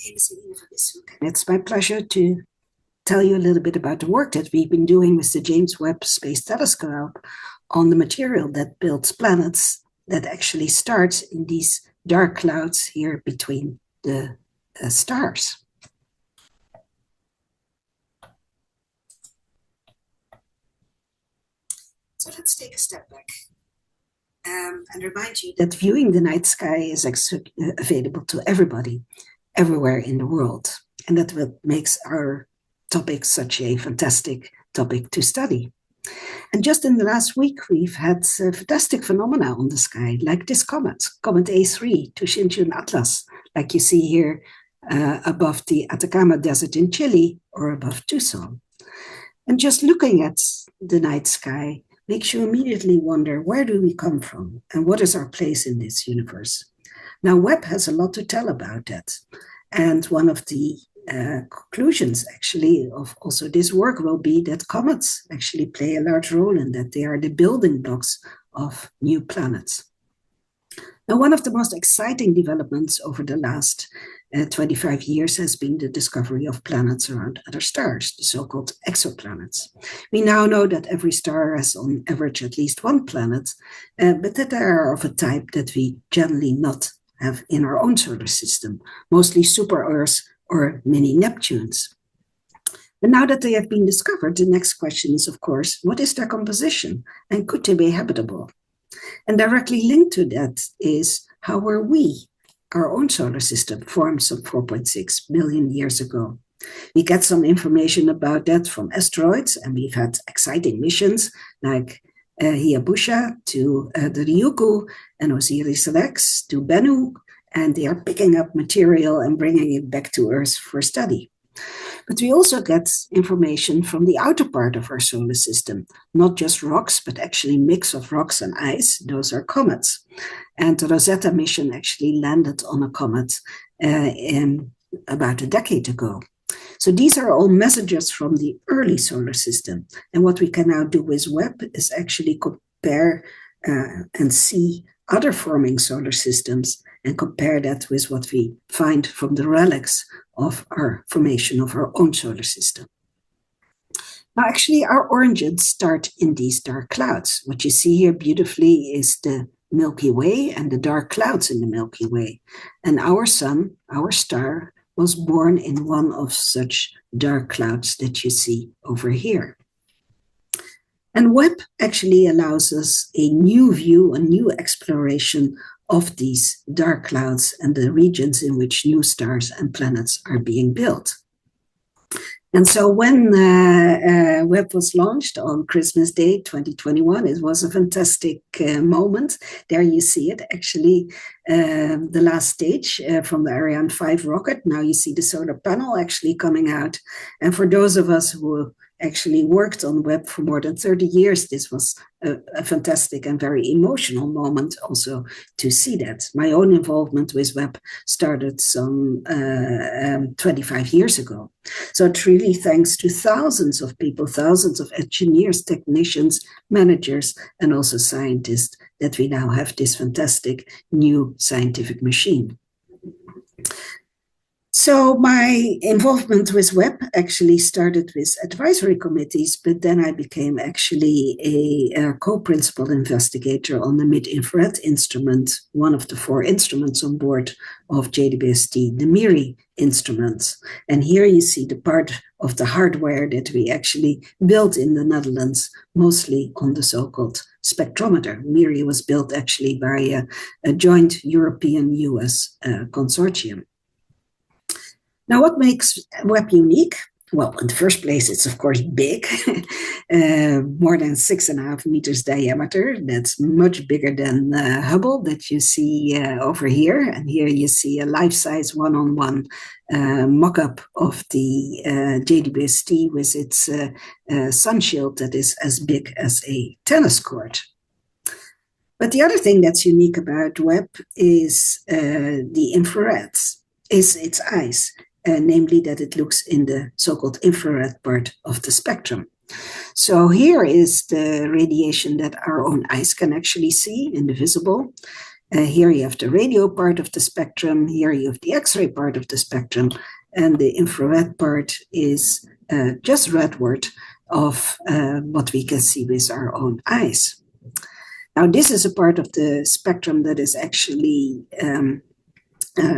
name is Ewine van Dishoeck, and it's my pleasure to tell you a little bit about the work that we've been doing with the James Webb Space Telescope on the material that builds planets that actually starts in these dark clouds here between the stars. So let's take a step back and remind you that viewing the night sky is available to everybody, everywhere in the world. And that what makes our topic such a fantastic topic to study. And just in the last week, we've had fantastic phenomena on the sky, like this comet A3 to Shinchun Atlas, like you see here above the Atacama Desert in Chile or above Tucson. And just looking at the night sky makes you immediately wonder, where do we come from and what is our place in this universe? Now, Webb has a lot to tell about that. And one of the conclusions actually of also this work will be that comets actually play a large role in that. They are the building blocks of new planets. Now, one of the most exciting developments over the last 25 years has been the discovery of planets around other stars, the so-called exoplanets. We now know that every star has on average at least one planet, but that they are of a type that we generally not have in our own solar system, mostly super-Earths or mini Neptunes. And now that they have been discovered, the next question is, of course, what is their composition and could they be habitable? And directly linked to that is how were we, our own solar system, formed some 4.6 billion years ago. We get some information about that from asteroids, and we've had exciting missions like Hayabusa to the Ryugu and Osiris-Rex to Bennu, and they are picking up material and bringing it back to Earth for study. But we also get information from the outer part of our solar system, not just rocks, but actually mix of rocks and ice. Those are comets. And the Rosetta mission actually landed on a comet about a decade ago. So these are all messages from the early solar system. And what we can now do with Webb is actually compare and see other forming solar systems and compare that with what we find from the relics of our formation of our own solar system. Now, actually, our origins start in these dark clouds. What you see here beautifully is the Milky Way and the dark clouds in the Milky Way. And our sun, our star, was born in one of such dark clouds that you see over here. And Webb actually allows us a new view, a new exploration of these dark clouds and the regions in which new stars and planets are being built. And so when Webb was launched on Christmas Day 2021, it was a fantastic moment. There you see it, actually, the last stage from the Ariane 5 rocket. Now you see the solar panel actually coming out. And for those of us who actually worked on Webb for more than 30 years, this was a fantastic and very emotional moment also to see that. My own involvement with Webb started some 25 years ago. So it's really thanks to thousands of people, thousands of engineers, technicians, managers, and also scientists that we now have this fantastic new scientific machine. So my involvement with Webb actually started with advisory committees, but then I became actually a co-principal investigator on the mid-infrared instrument, one of the 4 instruments on board of JWST, the MIRI instruments. And here you see the part of the hardware that we actually built in the Netherlands, mostly on the so-called spectrometer. MIRI was built actually by a joint European-US consortium. Now, what makes Webb unique? Well, in the first place, it's of course big, more than 6.5 meters diameter. That's much bigger than Hubble that you see over here. And here you see a life-size one-on-one mock-up of the JWST with its sun shield that is as big as a tennis court. But the other thing that's unique about Webb is the infrared, is its eyes. Namely that it looks in the so-called infrared part of the spectrum. So here is the radiation that our own eyes can actually see in the visible. Here you have the radio part of the spectrum, here you have the X-ray part of the spectrum, and the infrared part is just redward of what we can see with our own eyes. Now, this is a part of the spectrum that is actually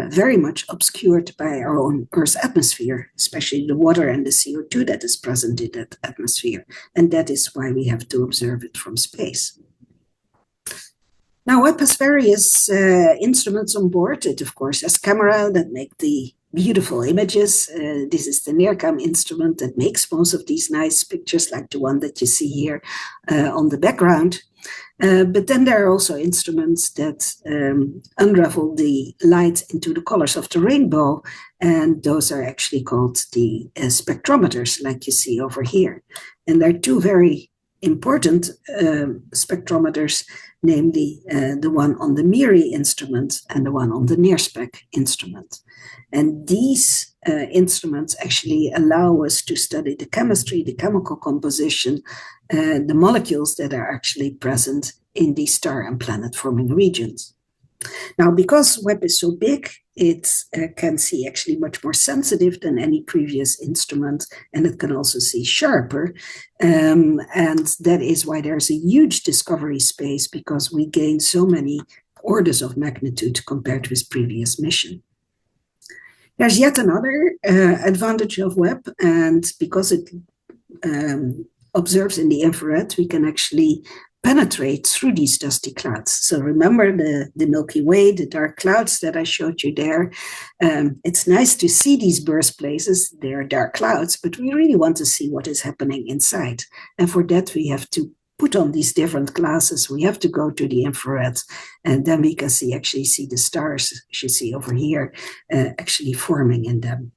very much obscured by our own Earth's atmosphere, especially the water and the CO2 that is present in that atmosphere. And that is why we have to observe it from space. Now, Webb has various instruments on board. It, of course, has camera that make the beautiful images. This is the NIRCam instrument that makes most of these nice pictures, like the one that you see here on the background. But then there are also instruments that unravel the light into the colors of the rainbow, and those are actually called the spectrometers, like you see over here. And there are two very important spectrometers, namely the one on the MIRI instrument and the one on the NIRSpec instrument. And these instruments actually allow us to study the chemistry, the chemical composition, the molecules that are actually present in these star and planet-forming regions. Now, because Webb is so big, it can see actually much more sensitive than any previous instrument, and it can also see sharper. And that is why there's a huge discovery space, because we gain so many orders of magnitude compared with previous mission. There's yet another advantage of Webb, and because it observes in the infrared, we can actually penetrate through these dusty clouds. So remember the Milky Way, the dark clouds that I showed you there. It's nice to see these birthplaces. They are dark clouds, but we really want to see what is happening inside. And for that, we have to put on these different glasses. We have to go to the infrared, and then we can actually see the stars, as you see over here, actually forming in them.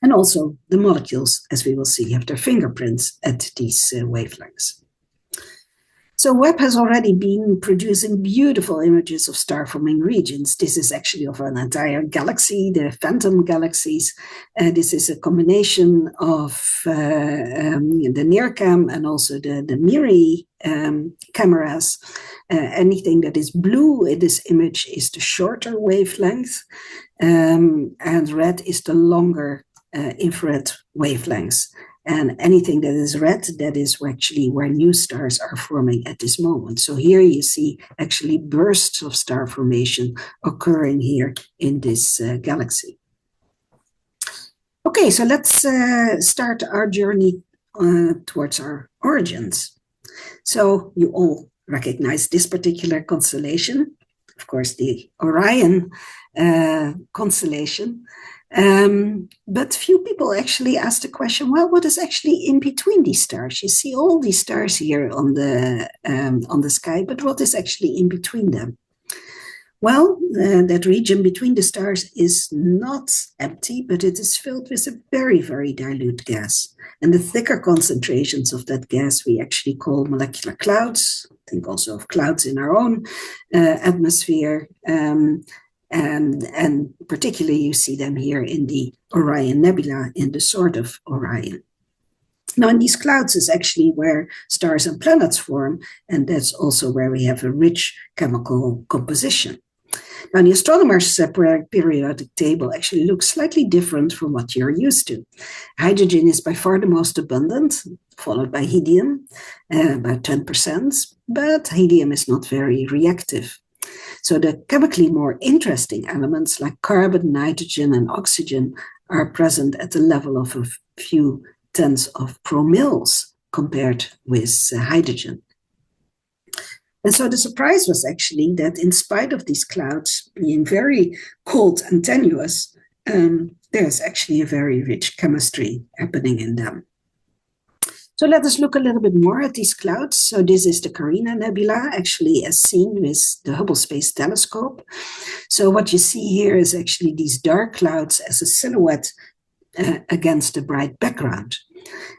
And also the molecules, as we will see, have their fingerprints at these wavelengths. So Webb has already been producing beautiful images of star-forming regions. This is actually of an entire galaxy, the phantom galaxies. This is a combination of the NIRCam and also the MIRI cameras. Anything that is blue in this image is the shorter wavelength, and red is the longer infrared wavelengths. And anything that is red, that is actually where new stars are forming at this moment. So here you see actually bursts of star formation occurring here in this galaxy. Okay, so let's start our journey towards our origins. So you all recognize this particular constellation, of course, the Orion constellation. But few people actually ask the question, well, what is actually in between these stars? You see all these stars here on the sky, but what is actually in between them? Well, that region between the stars is not empty, but it is filled with a very, very dilute gas. And the thicker concentrations of that gas we actually call molecular clouds. Think also of clouds in our own atmosphere. And particularly you see them here in the Orion Nebula, in the sword of Orion. Now, in these clouds is actually where stars and planets form, and that's also where we have a rich chemical composition. Now, the astronomer's periodic table actually looks slightly different from what you're used to. Hydrogen is by far the most abundant, followed by helium, about 10%, but helium is not very reactive. So the chemically more interesting elements like carbon, nitrogen, and oxygen are present at the level of a few tens of promilles compared with hydrogen. And so the surprise was actually that in spite of these clouds being very cold and tenuous, there's actually a very rich chemistry happening in them. So let us look a little bit more at these clouds. So this is the Carina Nebula, actually as seen with the Hubble Space Telescope. So what you see here is actually these dark clouds as a silhouette against a bright background.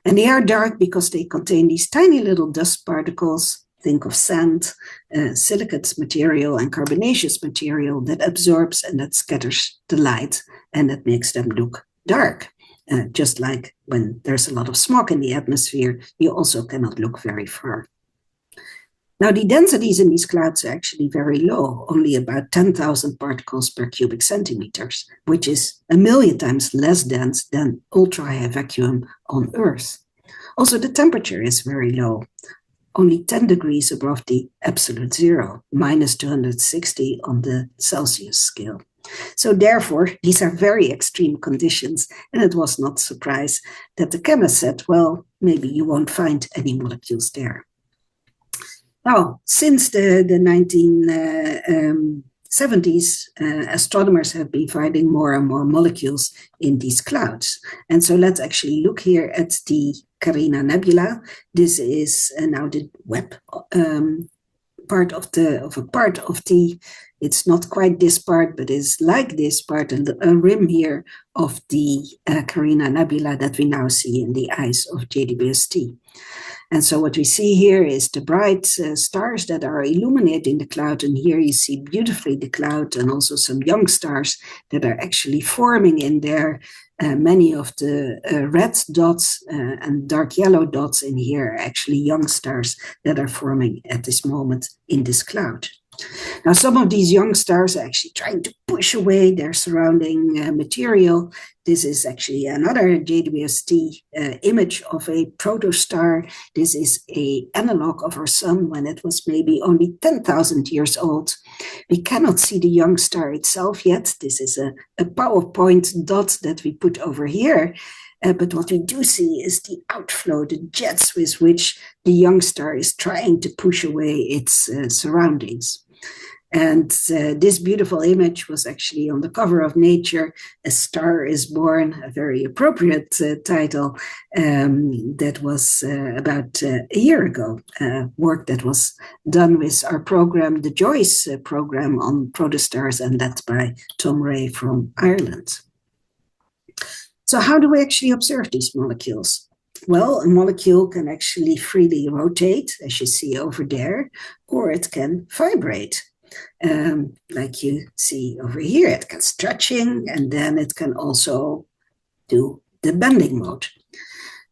And they are dark because they contain these tiny little dust particles. Think of sand, silicate material, and carbonaceous material that absorbs and that scatters the light, and that makes them look dark. Just like when there's a lot of smog in the atmosphere, you also cannot look very far. Now, the densities in these clouds are actually very low, only about 10,000 particles per cubic centimeters, which is 1,000,000 times less dense than ultra-high vacuum on Earth. Also, the temperature is very low, only 10 degrees above the absolute zero, minus 260 on the Celsius scale. So therefore, these are very extreme conditions, and it was not a surprise that the chemist said, well, maybe you won't find any molecules there. Now, since the 1970s, astronomers have been finding more and more molecules in these clouds. And so let's actually look here at the Carina Nebula. This is now the Webb part of the, it's not quite this part, but it's like this part, and a rim here of the Carina Nebula that we now see in the eyes of JWST. And so what we see here is the bright stars that are illuminating the cloud. And here you see beautifully the cloud and also some young stars that are actually forming in there. Many of the red dots and dark yellow dots in here are actually young stars that are forming at this moment in this cloud. Now, some of these young stars are actually trying to push away their surrounding material. This is actually another JWST image of a protostar. This is an analog of our sun when it was maybe only 10,000 years old. We cannot see the young star itself yet. This is a PowerPoint dot that we put over here. But what we do see is the outflow, the jets with which the young star is trying to push away its surroundings. And this beautiful image was actually on the cover of Nature. A Star is Born, a very appropriate title that was about a year ago, work that was done with our program, the JOICE program on protostars, and led by Tom Ray from Ireland. So how do we actually observe these molecules? Well, a molecule can actually freely rotate, as you see over there, or it can vibrate. Like you see over here, it can stretching, and then it can also do the bending mode.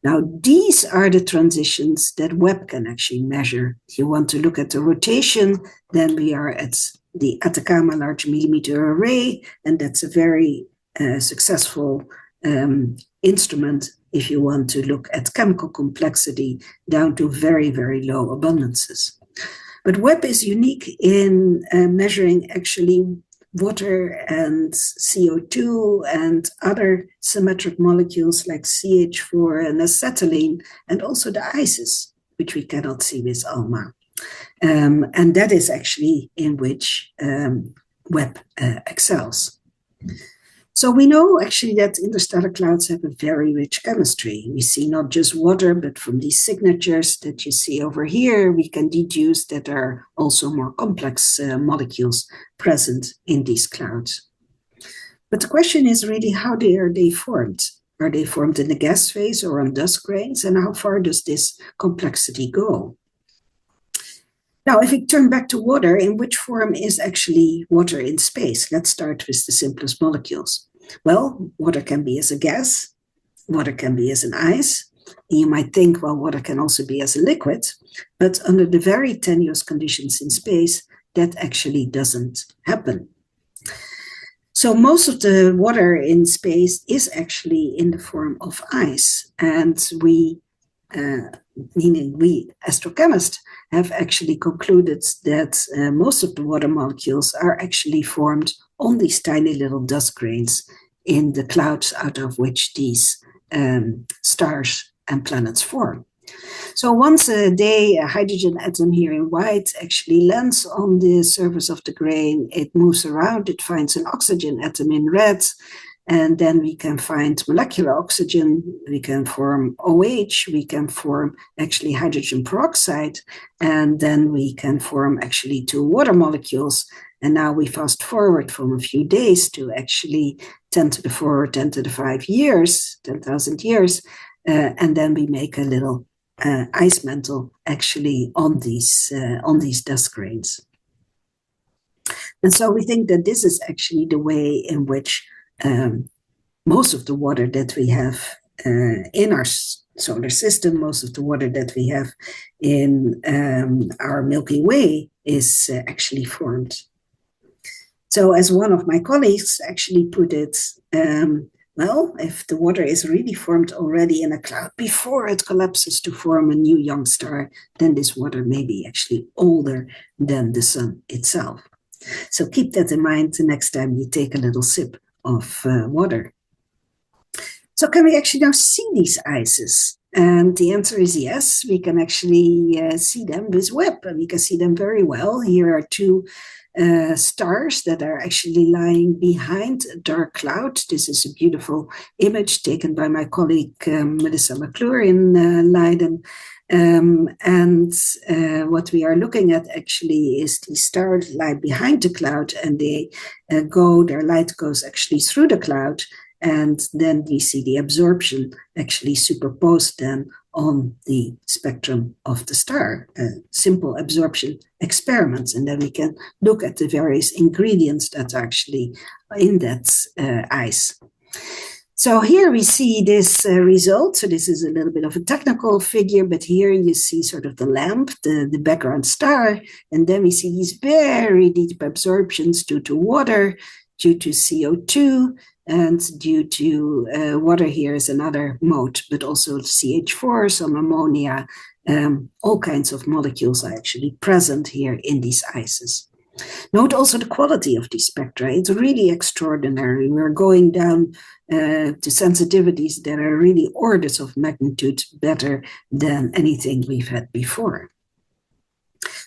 Now, these are the transitions that Webb can actually measure. If you want to look at the rotation, then we are at the Atacama Large Millimeter Array, and that's a very successful instrument if you want to look at chemical complexity down to very, very low abundances. But Webb is unique in measuring actually water and CO2 and other symmetric molecules like CH4 and acetylene, and also the ices, which we cannot see with ALMA. And that is actually in which Webb excels. So we know actually that interstellar clouds have a very rich chemistry. We see not just water, but from these signatures that you see over here, we can deduce that there are also more complex molecules present in these clouds. But the question is really, how are they formed? Are they formed in the gas phase or on dust grains? And how far does this complexity go? Now, if we turn back to water, in which form is actually water in space? Let's start with the simplest molecules. Well, water can be as a gas, water can be as an ice. And you might think, well, water can also be as a liquid, but under the very tenuous conditions in space, that actually doesn't happen. So most of the water in space is actually in the form of ice, and meaning we astrochemists have actually concluded that most of the water molecules are actually formed on these tiny little dust grains in the clouds out of which these stars and planets form. So once a day, a hydrogen atom here in white actually lands on the surface of the grain. It moves around, it finds an oxygen atom in red, and then we can find molecular oxygen, we can form OH, we can form actually hydrogen peroxide, and then we can form actually two water molecules. And now we fast forward from a few days to actually 10 to the 4 or 10 to the 5 years, 10,000 years, and then we make a little ice mantle actually on these dust grains. And so we think that this is actually the way in which most of the water that we have in our solar system. Most of the water that we have in our Milky Way is actually formed. So as one of my colleagues actually put it, well, if the water is really formed already in a cloud before it collapses to form a new young star, then this water may be actually older than the sun itself. So keep that in mind the next time you take a little sip of water. So can we actually now see these ices? And the answer is yes, we can actually see them with Webb, and we can see them very well. Here are two stars that are actually lying behind a dark cloud. This is a beautiful image taken by my colleague Melissa McClure in Leiden. What we are looking at actually is the stars lie behind the cloud, and they their light goes actually through the cloud. And then we see the absorption actually superposed then on the spectrum of the star, simple absorption experiments. And then we can look at the various ingredients that are actually in that ice. So here we see this result. So this is a little bit of a technical figure, but here you see sort of the lamp, the background star, and then we see these very deep absorptions due to water, due to CO2, and due to water here is another mode, but also CH4, some ammonia, all kinds of molecules are actually present here in these ices. Note also the quality of these spectra. It's really extraordinary. We're going down to sensitivities that are really orders of magnitude better than anything we've had before.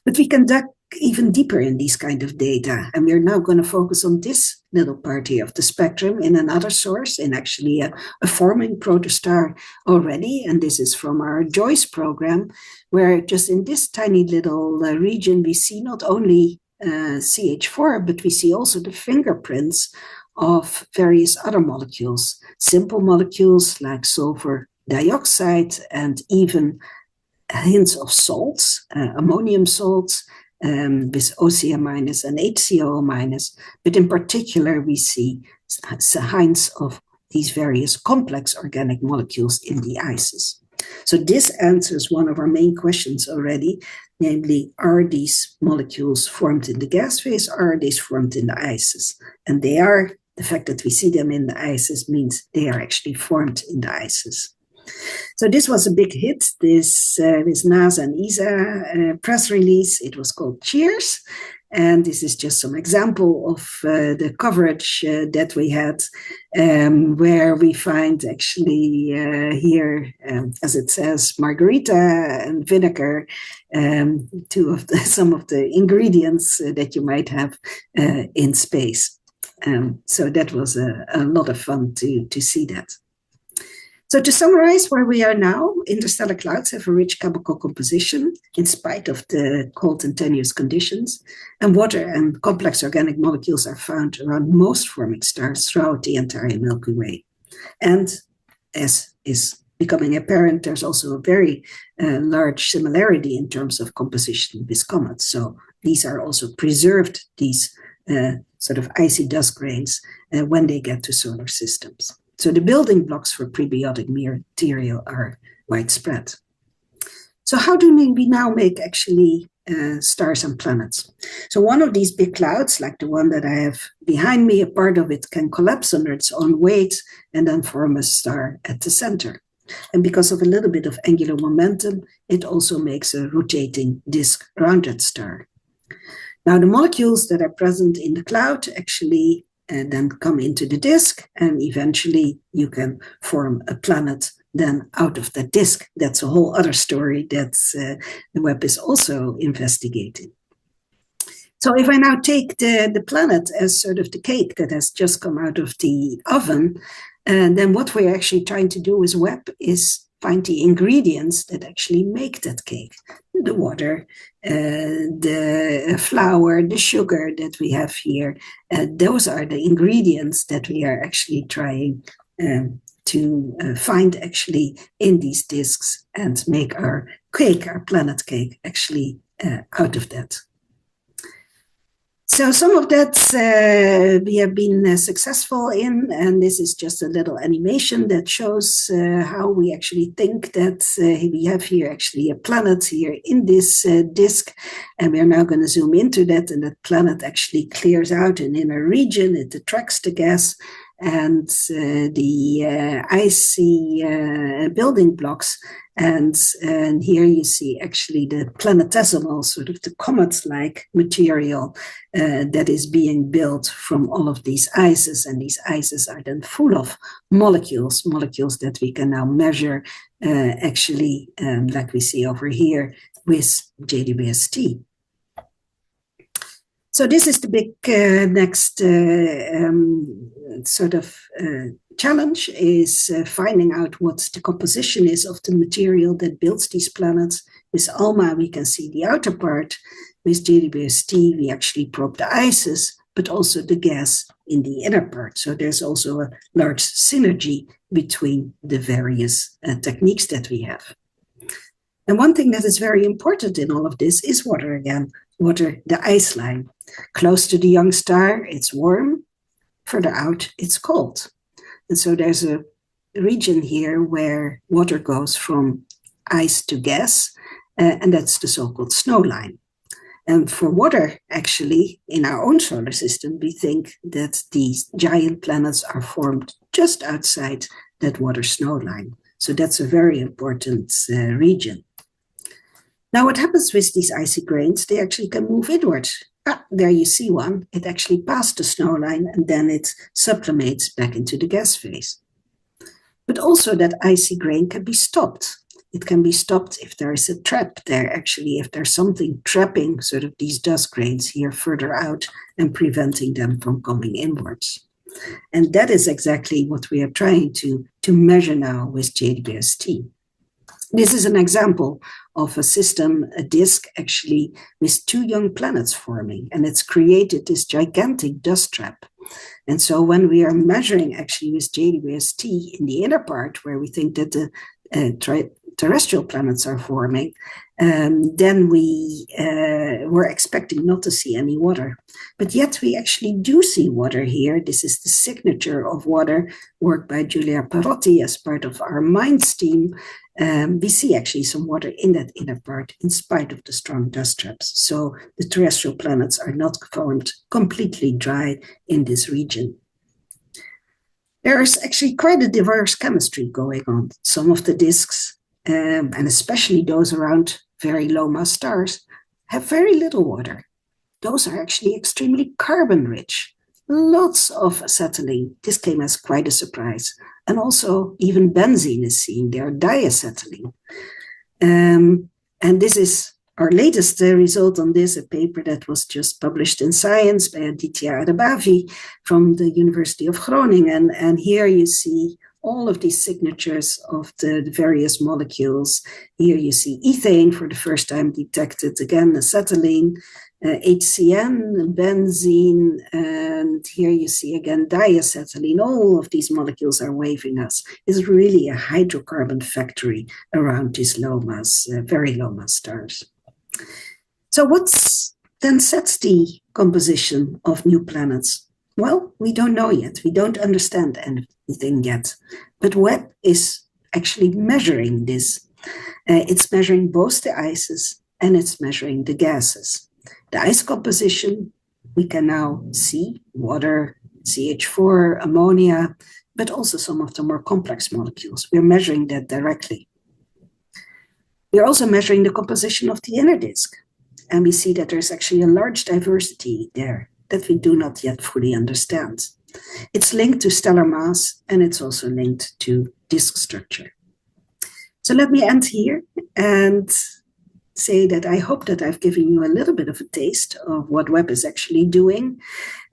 But we can dig even deeper in these kind of data, and we're now going to focus on this little part here of the spectrum in another source, in actually a forming protostar already, and this is from our JWST program, where just in this tiny little region we see not only CH4, but we see also the fingerprints of various other molecules, simple molecules like sulfur dioxide, and even hints of salts, ammonium salts, with OCl- and HCl-, but in particular we see hints of these various complex organic molecules in the ices. So this answers one of our main questions already, namely, are these molecules formed in the gas phase, or are they formed in the ices? And they are. The fact that we see them in the ices means they are actually formed in the ices. So this was a big hit, this NASA and ESA press release. It was called Cheers. And this is just some example of the coverage that we had, where we find actually here, as it says, margarita and vinegar, some of the ingredients that you might have in space. So that was a lot of fun to see that. So to summarize where we are now, interstellar clouds have a rich chemical composition in spite of the cold and tenuous conditions, and water and complex organic molecules are found around most forming stars throughout the entire Milky Way. And as is becoming apparent, there's also a very large similarity in terms of composition with comets. So these are also preserved, these sort of icy dust grains, when they get to solar systems. So the building blocks for prebiotic material are widespread. So how do we now make actually stars and planets? So one of these big clouds, like the one that I have behind me, a part of it can collapse under its own weight and then form a star at the center. And because of a little bit of angular momentum, it also makes a rotating disk around that star. Now the molecules that are present in the cloud actually and then come into the disk, and eventually you can form a planet then out of that disk. That's a whole other story that the Webb is also investigating. So if I now take the planet as sort of the cake that has just come out of the oven, then what we're actually trying to do with Webb is find the ingredients that actually make that cake. The water, the flour, the sugar that we have here. Those are the ingredients that we are actually trying to find actually in these disks and make our cake, our planet cake, actually out of that. So some of that we have been successful in, and this is just a little animation that shows how we actually think that we have here actually a planet here in this disk, and we are now going to zoom into that, and that planet actually clears out an inner region, it attracts the gas, and the icy building blocks. And here you see actually the planetesimal, sort of the comet-like material that is being built from all of these ices. And these ices are then full of molecules that we can now measure actually, like we see over here with JWST. So this is the big next sort of challenge, is finding out what the composition is of the material that builds these planets. With ALMA, we can see the outer part. With JWST, we actually probe the ices, but also the gas in the inner part. So there's also a large synergy between the various techniques that we have. And one thing that is very important in all of this is water again. Water, the ice line. Close to the young star, it's warm. Further out, it's cold. And so there's a region here where water goes from ice to gas, and that's the so-called snow line. And for water, actually, in our own solar system, we think that these giant planets are formed just outside that water snow line. So that's a very important region. Now, what happens with these icy grains? They actually can move inwards. There you see one. It actually passed the snow line, and then it sublimates back into the gas phase. But also that icy grain can be stopped. It can be stopped if there is a trap there, actually, if there's something trapping sort of these dust grains here further out and preventing them from coming inwards. And that is exactly what we are trying to measure now with JWST. This is an example of a system, a disk actually, with two young planets forming, and it's created this gigantic dust trap. And so when we are measuring actually with JWST in the inner part, where we think that the terrestrial planets are forming, then we were expecting not to see any water. But yet we actually do see water here. This is the signature of water, work by Giulia Parotti as part of our MINDS team. We see actually some water in that inner part in spite of the strong dust traps. So the terrestrial planets are not formed completely dry in this region. There's actually quite a diverse chemistry going on. Some of the disks, and especially those around very low mass stars, have very little water. Those are actually extremely carbon rich. Lots of acetylene. This came as quite a surprise. And also even benzene is seen. They are diacetylene. And this is our latest result on this, a paper that was just published in Science by Aditya Arabavi from the University of Groningen. And here you see all of these signatures of the various molecules. Here you see ethane for the first time detected, again, acetylene, HCN, benzene, and here you see again diacetylene. All of these molecules are waving us. It's really a hydrocarbon factory around these low mass, very low mass stars. So what's then sets the composition of new planets? Well, we don't know yet. We don't understand anything yet. But Webb is actually measuring this. It's measuring both the ices and it's measuring the gases. The ice composition, we can now see water, CH4, ammonia, but also some of the more complex molecules. We're measuring that directly. We're also measuring the composition of the inner disk. And we see that there's actually a large diversity there that we do not yet fully understand. It's linked to stellar mass, and it's also linked to disk structure. So let me end here and say that I hope that I've given you a little bit of a taste of what Webb is actually doing.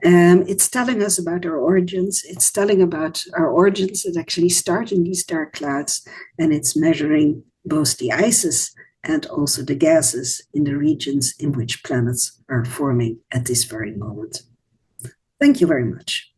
It's telling us about our origins. It's telling about our origins that actually start in these dark clouds, and it's measuring both the ices and also the gases in the regions in which planets are forming at this very moment. Thank you very much.